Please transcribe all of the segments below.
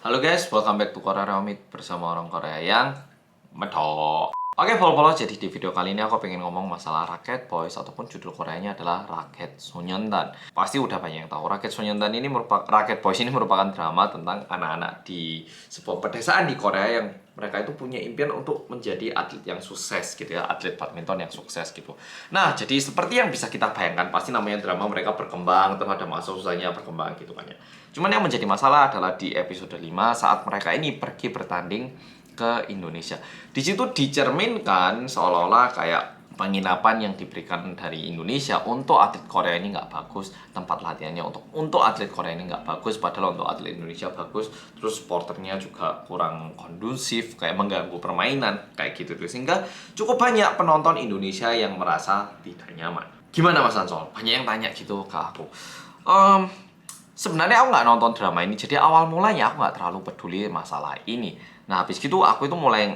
Halo guys, welcome back to Korea Ramit bersama orang Korea yang medok. Oke, follow-follow, jadi di video kali ini aku pengen ngomong masalah Rocket Boys ataupun judul Koreanya adalah Rocket Sonyeondan. Pasti udah banyak yang tahu. Rocket Sonyeondan ini merupakan Rocket Boys ini merupakan drama tentang anak-anak di sebuah pedesaan di Korea yang mereka itu punya impian untuk menjadi atlet yang sukses gitu ya, atlet badminton yang sukses gitu. Nah, jadi seperti yang bisa kita bayangkan, pasti namanya drama mereka berkembang, terus ada masa susahnya berkembang gitu kan ya. Cuman yang menjadi masalah adalah di episode 5 saat mereka ini pergi bertanding ke Indonesia. Di situ dicerminkan seolah-olah kayak penginapan yang diberikan dari Indonesia untuk atlet Korea ini nggak bagus, tempat latihannya untuk atlet Korea ini nggak bagus, padahal untuk atlet Indonesia bagus. Terus supporternya juga kurang kondusif, kayak mengganggu permainan kayak gitu tuh, sehingga cukup banyak penonton Indonesia yang merasa tidak nyaman. Gimana Mas Ansol? Banyak yang tanya gitu ke aku. Sebenarnya aku nggak nonton drama ini, jadi awal mulanya aku nggak terlalu peduli masalah ini. Nah, habis gitu aku itu mulai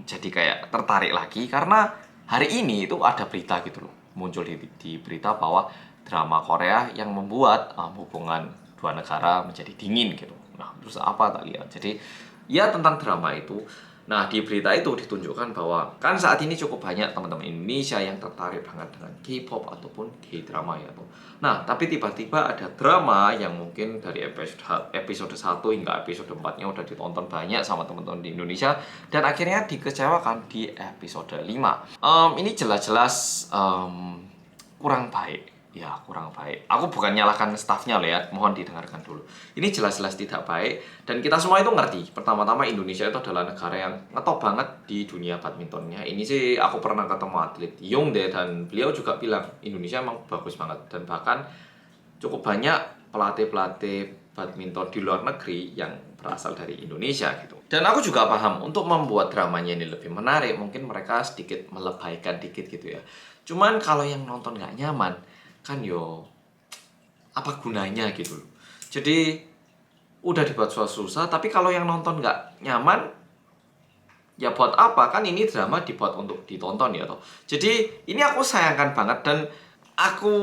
jadi kayak tertarik lagi karena hari ini itu ada berita gitu loh, muncul di berita bahwa drama Korea yang membuat hubungan dua negara menjadi dingin gitu. Nah, terus apa tak lihat? Jadi ya tentang drama itu. Nah, di berita itu ditunjukkan bahwa kan saat ini cukup banyak teman-teman Indonesia yang tertarik banget dengan K-pop ataupun K-drama ya tuh. Nah, tapi tiba-tiba ada drama yang mungkin dari episode 1 hingga episode 4-nya udah ditonton banyak sama teman-teman di Indonesia dan akhirnya dikecewakan di episode 5. Ini jelas-jelas kurang baik. Ya, kurang baik. Aku bukan nyalahkan staffnya loh ya, mohon didengarkan dulu. Ini jelas-jelas tidak baik, dan kita semua itu ngerti. Pertama-tama Indonesia itu adalah negara yang ngetop banget di dunia badmintonnya. Ini sih aku pernah ketemu atlet Yongdae, dan beliau juga bilang Indonesia emang bagus banget. Dan bahkan cukup banyak pelatih-pelatih badminton di luar negeri yang berasal dari Indonesia gitu. Dan aku juga paham, untuk membuat dramanya ini lebih menarik, mungkin mereka sedikit melebaikan dikit gitu ya. Cuman kalau yang nonton nggak nyaman, kan yo apa gunanya gitu loh. Jadi udah dibuat susah, tapi kalau yang nonton nggak nyaman, ya buat apa? Kan ini drama dibuat untuk ditonton ya toh. Jadi ini aku sayangkan banget, dan aku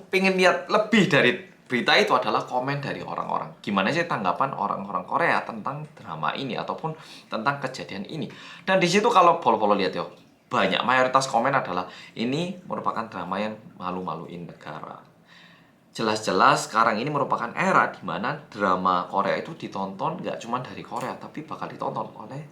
pengen lihat lebih dari berita itu adalah komen dari orang-orang. Gimana sih tanggapan orang-orang Korea tentang drama ini ataupun tentang kejadian ini. Dan di situ kalau follow lihat yo, banyak mayoritas komen adalah ini merupakan drama yang malu-maluin negara. Jelas-jelas sekarang ini merupakan era di mana drama Korea itu ditonton gak cuma dari Korea, tapi bakal ditonton oleh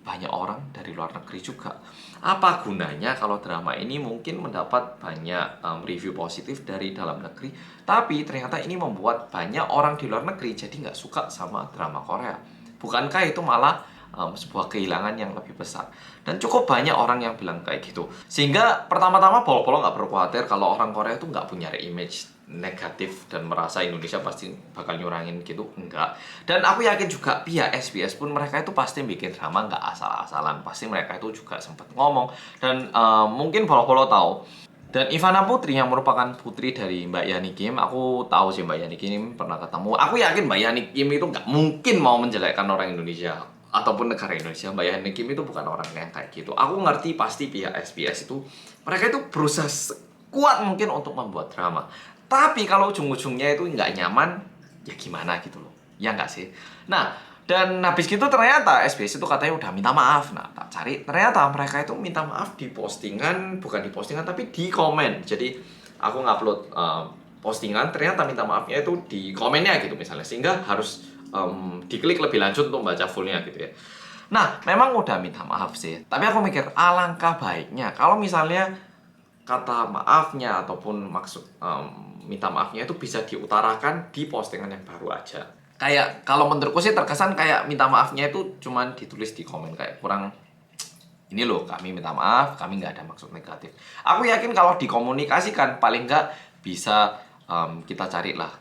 banyak orang dari luar negeri juga. Apa gunanya kalau drama ini mungkin mendapat banyak review positif dari dalam negeri, tapi ternyata ini membuat banyak orang di luar negeri jadi nggak suka sama drama Korea. Bukankah itu malah sebuah kehilangan yang lebih besar? Dan cukup banyak orang yang bilang kayak gitu. Sehingga pertama-tama Polo-Polo nggak perlu khawatir kalau orang Korea itu nggak punya image negatif dan merasa Indonesia pasti bakal nyurangin gitu, enggak. Dan aku yakin juga pihak SBS pun mereka itu pasti bikin drama nggak asal-asalan, pasti mereka itu juga sempat ngomong. Dan mungkin Polo-Polo tahu, dan Ivana Putri yang merupakan putri dari Mbak Yani Kim, aku tahu sih Mbak Yani Kim pernah ketemu. Aku yakin Mbak Yani Kim itu nggak mungkin mau menjelekkan orang Indonesia ataupun negara Indonesia. Mbak Yani Kim itu bukan orang yang kayak gitu. Aku ngerti pasti pihak SBS itu mereka itu berusaha kuat mungkin untuk membuat drama. Tapi kalau ujung-ujungnya itu nggak nyaman, ya gimana gitu loh. Ya nggak sih? Nah, dan habis gitu ternyata SBS itu katanya udah minta maaf. Nah, tak cari, ternyata mereka itu minta maaf di postingan, bukan di postingan tapi di komen. Jadi aku ngupload postingan, ternyata minta maafnya itu di komennya gitu misalnya, sehingga harus diklik lebih lanjut untuk baca fullnya gitu ya. Nah, memang udah minta maaf sih, tapi aku mikir alangkah baiknya kalau misalnya kata maafnya ataupun maksud minta maafnya itu bisa diutarakan di postingan yang baru aja. Kayak kalau menurutku sih terkesan kayak minta maafnya itu cuman ditulis di komen, kayak kurang, ini loh kami minta maaf, kami nggak ada maksud negatif. Aku yakin kalau dikomunikasikan paling nggak bisa kita carilah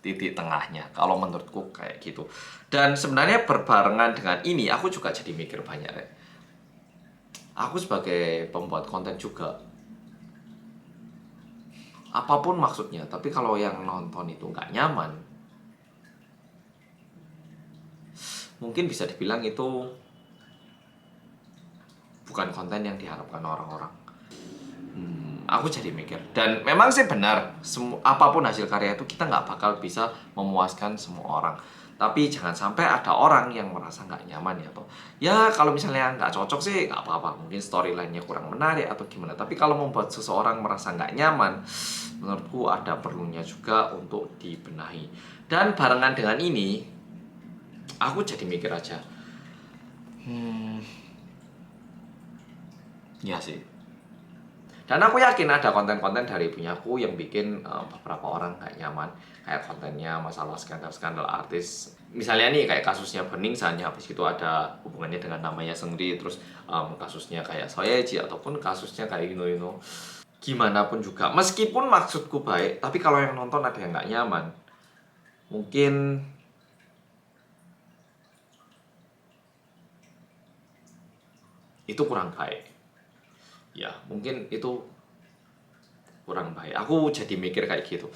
titik tengahnya. Kalau menurutku kayak gitu. Dan sebenarnya berbarengan dengan ini aku juga jadi mikir banyak ya. Aku sebagai pembuat konten juga, apapun maksudnya, tapi kalau yang nonton itu nggak nyaman, mungkin bisa dibilang itu bukan konten yang diharapkan orang-orang. aku jadi mikir, dan memang sih benar, apapun hasil karya itu kita nggak bakal bisa memuaskan semua orang. Tapi jangan sampai ada orang yang merasa nggak nyaman ya, toh ya kalau misalnya nggak cocok sih nggak apa-apa, mungkin storyline-nya kurang menarik atau gimana. Tapi kalau membuat seseorang merasa nggak nyaman, menurutku ada perlunya juga untuk dibenahi. Dan barengan dengan ini, aku jadi mikir aja, ya sih. Dan aku yakin ada konten-konten dari punyaku yang bikin beberapa orang nggak nyaman. Kayak kontennya masalah skandal-skandal artis. Misalnya nih kayak kasusnya Bening Sanya, habis itu ada hubungannya dengan namanya Seungri. Terus kasusnya kayak Soyeji ataupun kasusnya kayak Yuno. Gimana pun juga, meskipun maksudku baik, tapi kalau yang nonton ada yang nggak nyaman, mungkin itu kurang baik. Ya, mungkin itu kurang baik. Aku jadi mikir kayak gitu.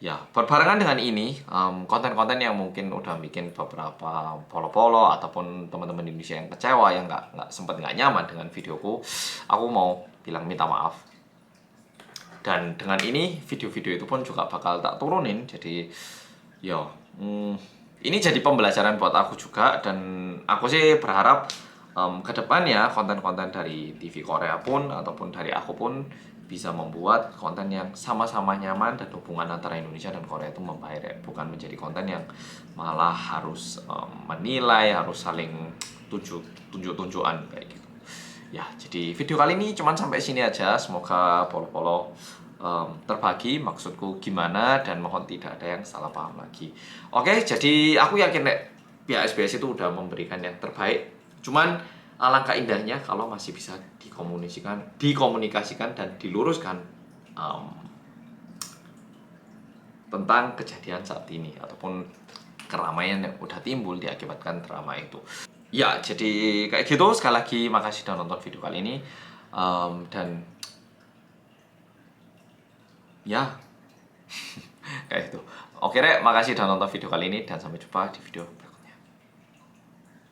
Ya, berbarengan dengan ini, konten-konten yang mungkin udah bikin beberapa polo-polo ataupun teman-teman Indonesia yang kecewa, yang nggak sempet nggak nyaman dengan videoku, aku mau bilang minta maaf. Dan dengan ini, video-video itu pun juga bakal tak turunin. Jadi, ya, ini jadi pembelajaran buat aku juga. Dan aku sih berharap ke depannya konten-konten dari TV Korea pun ataupun dari aku pun bisa membuat konten yang sama-sama nyaman dan hubungan antara Indonesia dan Korea itu membaik, bukan menjadi konten yang malah harus menilai, harus saling tunjuk-tunjukan kayak gitu. Ya, jadi video kali ini cuman sampai sini aja. Semoga polo-polo terbagi maksudku gimana, dan mohon tidak ada yang salah paham lagi. Oke, jadi aku yakin pihak SBS itu udah memberikan yang terbaik. Cuman alangkah indahnya kalau masih bisa dikomunikasikan dan diluruskan tentang kejadian saat ini ataupun keramaian yang udah timbul diakibatkan drama itu. Ya, jadi kayak gitu. Sekali lagi makasih udah nonton video kali ini. Dan ya kayak itu. Oke, Rek, makasih udah nonton video kali ini dan sampai jumpa di video berikutnya.